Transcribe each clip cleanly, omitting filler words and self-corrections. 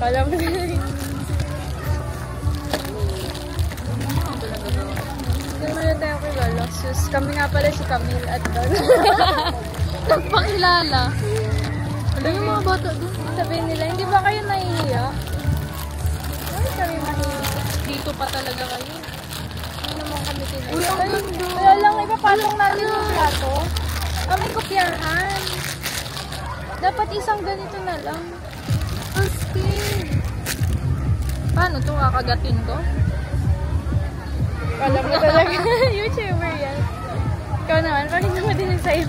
Kala mo na. Hindi tayo kay Lolo. Sus, kami nga pala si Camille at Don. Pagpakilala. Ano yung mga bata doon? Sabihin nila, hindi ba kayo nahihiya? Ay, kami mahihiya. Dito pa talaga kayo. Hindi naman kami tinay. Kaya lang, ipapatong natin yung plato. Kami kopyahan. Dapat isang ganito na lang. Asking. Paano ito? Kakagatin ko? Kala mo talaga. YouTuber yan. Ikaw naman, pakita mo din yung sayo.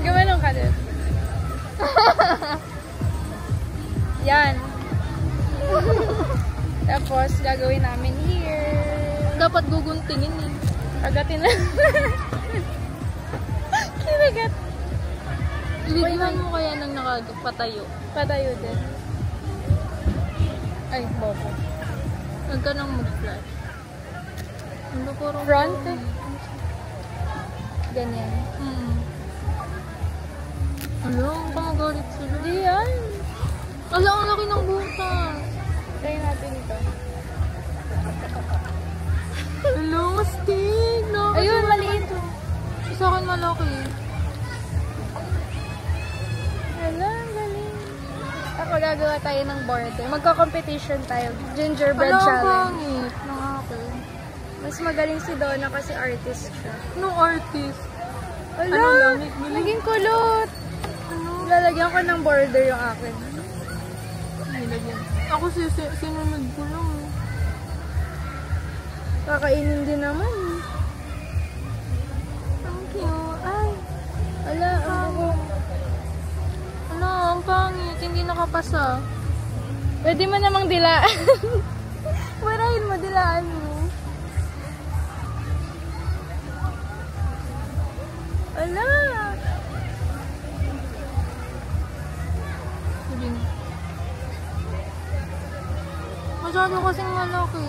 Gamanong ka din. Yan. Tapos, gagawin namin here. Dapat guguntingin eh. Kagatin na. Kinagat. Ibigyan mo kaya nang nakapatayo. Patayo din. Ay, bobo. Huwag ka nang mag-flash. Ano ko rin? Front eh. Ganyan. Ano? Ang pamagalit sila. Di yan. Ala, ang laki ng butas. Try natin ito. Hello, mastig. Ayun, maliit. Sa akin malaki. Hala, galing. Ako, gagawa tayo ng border. Magka-competition tayo. Gingerbread challenge. Pangit ng akin. Mas magaling si Donna kasi artist siya. Anong artist? Hala, Ano, naging kulot. Ano? Lalagyan ko ng border yung akin. Nilagyan. Ako sinunod ko lang. Kakainin din naman. Thank you. Ay. Hala, ako. Ano, ang pangit. Hindi nakapasa. Pwede mo namang dilaan. Marahin mo, dilaan mo. Ala! Sige na. Masyado kasing malaki.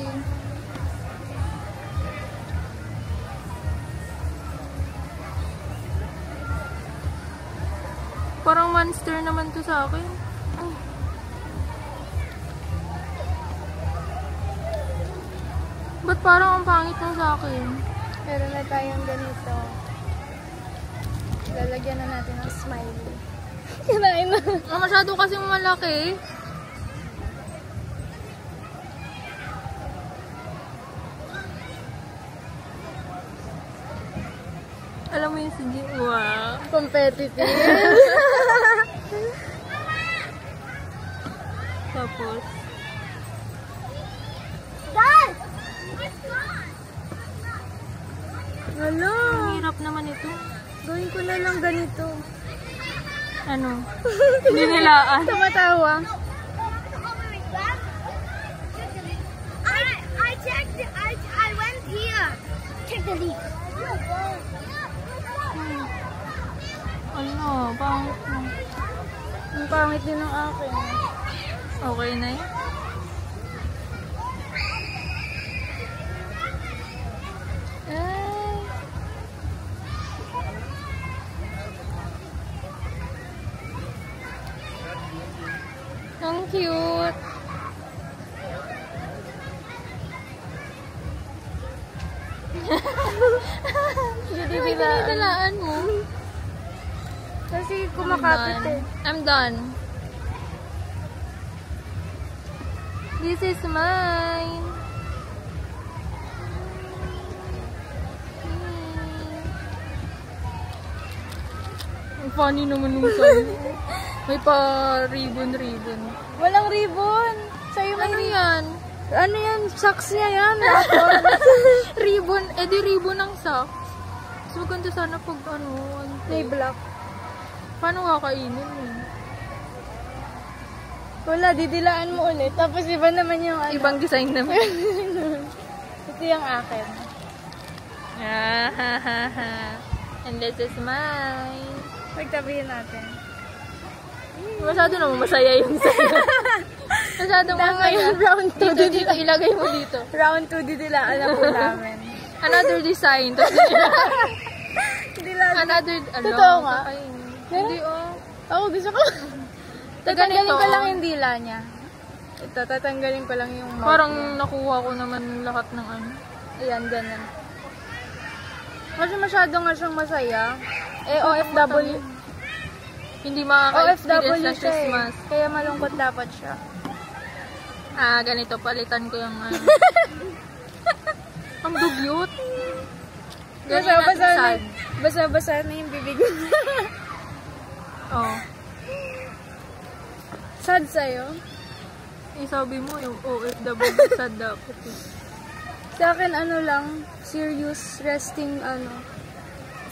Parang monster naman to sa akin. Ay. Ba't parang ang pangit na sa akin? Meron na tayong ganito. Lalagyan na natin ng smiley. Kinain na. Masyado kasing malaki. Alam mo yung sige. Wow. Competitive. Tapos. Dad! Hello! Ang hirap naman ito. Gawin ko na lang ganito. Ano? Hindi nilaan. Tumatawa. I checked. I went here. Check the leaf. Ano? Pangit mo. Ang pangit din ng akin. Okay na yun? Ay. Ang cute. Hindi dinidalaan mo. Kasi kumakapit eh. I'm done. This is mine. Ang funny naman nung sa'yo. May pa-ribbon. Walang ribbon. Sa'yo may Ano yan? Ano yan? Socks niya yan. Ribbon. Eh di ribbon ng socks. So maganda sana pag ano. May black. Paano kakainin mo? Wala, didilaan mo ulit. Tapos iba naman yung ano. Ibang design naman. Ito yung akin. And this is mine. Pagtabihin natin. Masyado naman masaya yung sa'yo. Masyadong masaya. Ngayon, round 2 Dito, ilagay mo dito. Round 2 didilaan na po namin. Another design. Didilaan. Another, ano? Totoo nga. Hindi, oh. Ako gusto ko. Tatanggalin ko lang yung dila niya. Ito, tatanggalin ko lang yung mouth Parang niya. nakuha ko naman lahat ng ano. Ayan, ganun. Kasi masyado nga siyang masaya. Eh, OFW. Hindi makaka-experience OFW ng siya eh. Christmas. Kaya malungkot dapat siya. Ganito, palitan ko yung ano. Ang dugyot. Basa-basa na yung bibig ko. Oh. Sad sa'yo? Sabi mo yung OFW sad dapat. Sa akin, ano lang, serious, resting,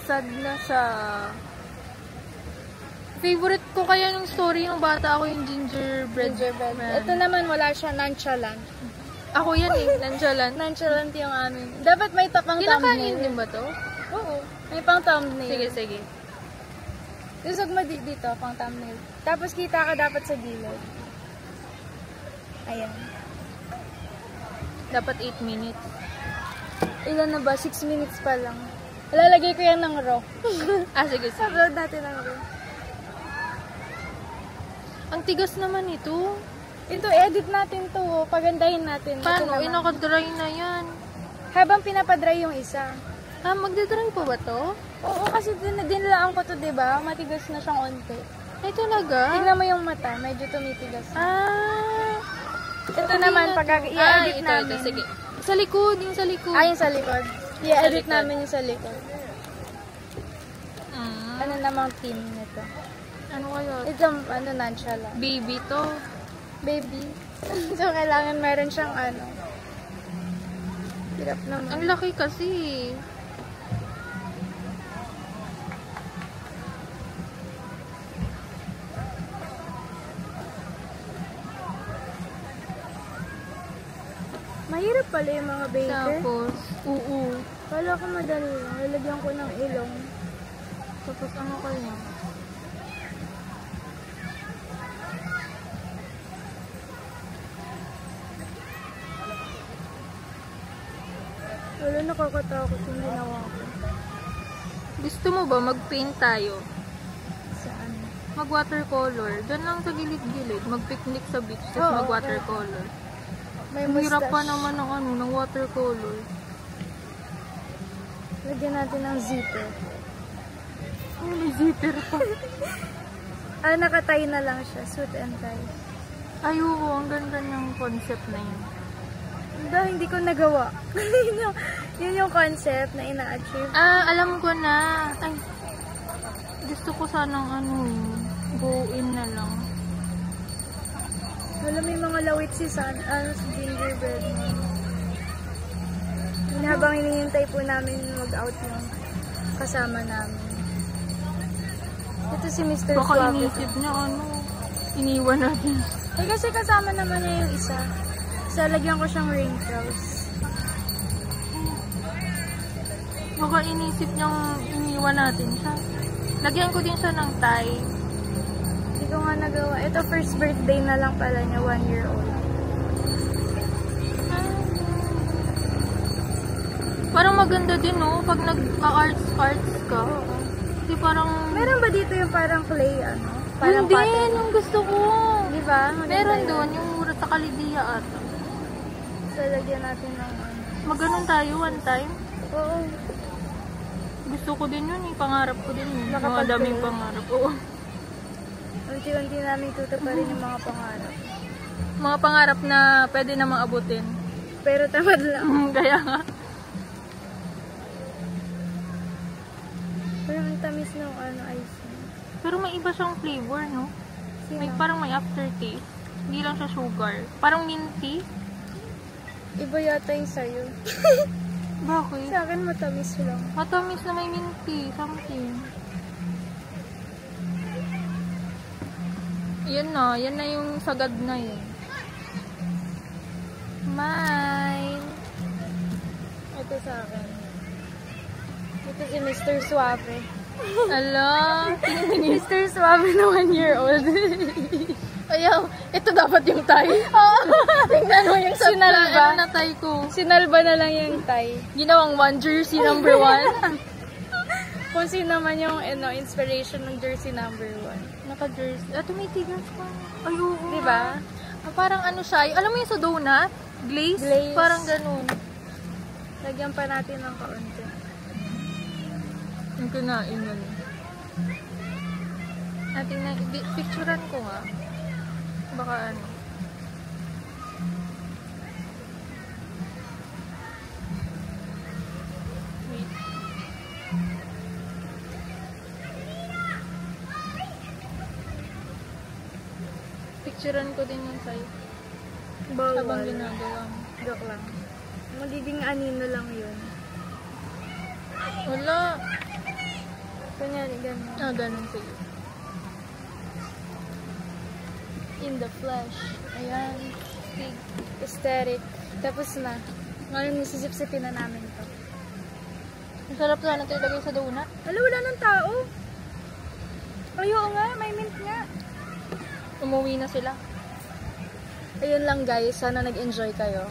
sad na sa... Favorite ko kaya yung story ng bata ako yung gingerbread. Ito naman, wala siya, nonchalant. Ako yan eh, nonchalant. Nonchalant yung amin. Dapat may tapang Kinakain thumbnail. din ba to? Oo. May pang thumbnail. Sige, sige. Tusog mo dito, pang thumbnail. Tapos kita ka dapat sa gilid. Ayan. Dapat 8 minutes. Ilan na ba? 6 minutes pa lang. Lalagay ko yan ng raw. Sige, Sa sige. raw dati ng raw. Ang tigas naman ito. Ito, edit natin to. Pagandahin natin. Ito Paano? naman. Naka-dry na yan. Habang pinapadry yung isa. Magdadry pa ba to? Oo, kasi dinilaan ko to, diba? Matigas na siyang onte. Ay, talaga? Tingnan mo yung mata. Medyo tumitigas. Ito naman, pag i-edit ito, namin. ito, sige. Sa likod, yung sa likod. Yung sa likod. I-edit likod. namin yung sa likod. Ano namang team nito? Ano kaya? Ito, nonchalant. Baby to. Baby. So, kailangan meron siyang hirap naman. Ang laki kasi. Mahirap pala yung mga baker. Tapos, Kala ko madali lang. Lalagyan ko ng ilong. Tapos ano kaya? Wala, nakakatakot yung ginawa ko. Gusto mo ba mag-paint tayo? Saan? Mag-watercolor. Diyan lang sa gilid-gilid. Mag-picnic sa beach. Oo, Tapos mag-watercolor. May Ang hirap pa mustache. naman ng watercolor. Lagyan natin ng zipper. May zipper pa. Nakatay na lang siya. Suit and tie. Ayoko, ang ganda ng concept na yun. Hindi ko nagawa. yun yung concept na ina-achieve. Alam ko na. Ay, gusto ko sanang go in na lang. Wala, may mga lawit si gingerbread. Habang hinihintay po namin mag-out yung kasama namin. Ito si Mr. Baka Suave. inisip niya iniwan natin. Kasi kasama naman niya yung isa. So, lagyan ko siyang wrinkles. Baka inisip niyang iniwan natin siya. Lagyan ko din siya ng tie. Hindi ko nga nagawa. Ito, first birthday na lang pala niya, 1 year old. Parang maganda din, pag nag-arts ka. Kasi parang... Meron ba dito yung parang clay, Parang hindi, pattern? yung gusto ko. Diba? Maganda Meron yun. doon, yung mura sa Kalidia ata. So, lagyan natin ng Maganon tayo one time. Oo. Gusto ko din yun, pangarap ko din yun. Mga Nakapag-fail. daming pangarap. Oo. Unti-unti namin tutuparin yung mga pangarap. Mga pangarap na pwede namang abutin. Pero tamad lang. Kaya nga. Parang ang tamis ng icing. Pero may iba siyang flavor, no? Sino? Parang may aftertaste. Hindi lang siya sugar. Parang minty. Iba yata yung sa'yo. Bakit? Sa akin matamis lang. Matamis na may minty. Something. Yan na yung sagad na yun. Mine. Ito sa akin. Ito si Mr. Suave. Ala. Mr. Suave na 1 year old. Ayaw. Ito dapat yung tie. Tingnan mo yung sinalba. Ano na tie ko? Sinalba na lang yung tie. Ginawang jersey number 1. Kung sino man yung inspiration ng jersey number 1. Naka-jersey. Tumitigil ka. Ay, oo. Diba? Parang ano siya. Alam mo yung sa donut? Glaze? Glaze. Parang ganun. Lagyan pa natin ng kaunti. Yung kinain yun. Tingnan, picturean ko nga. Baka ano. Wait. Picturean ko din yung sa'yo. Habang ginagawa mo. Joke lang. Magiging anino lang yun. Wala. Kunyari, ganun. Ganun sa'yo. In the flesh. Ayan. Big. Aesthetic. Tapos na. Ngayon, nisisip-sipin na namin to. Ang sarap sana ito ilagay sa donut. Wala, wala ng tao. Ayaw nga, may mint nga. Umuwi na sila. Ayun lang guys, sana nag-enjoy kayo.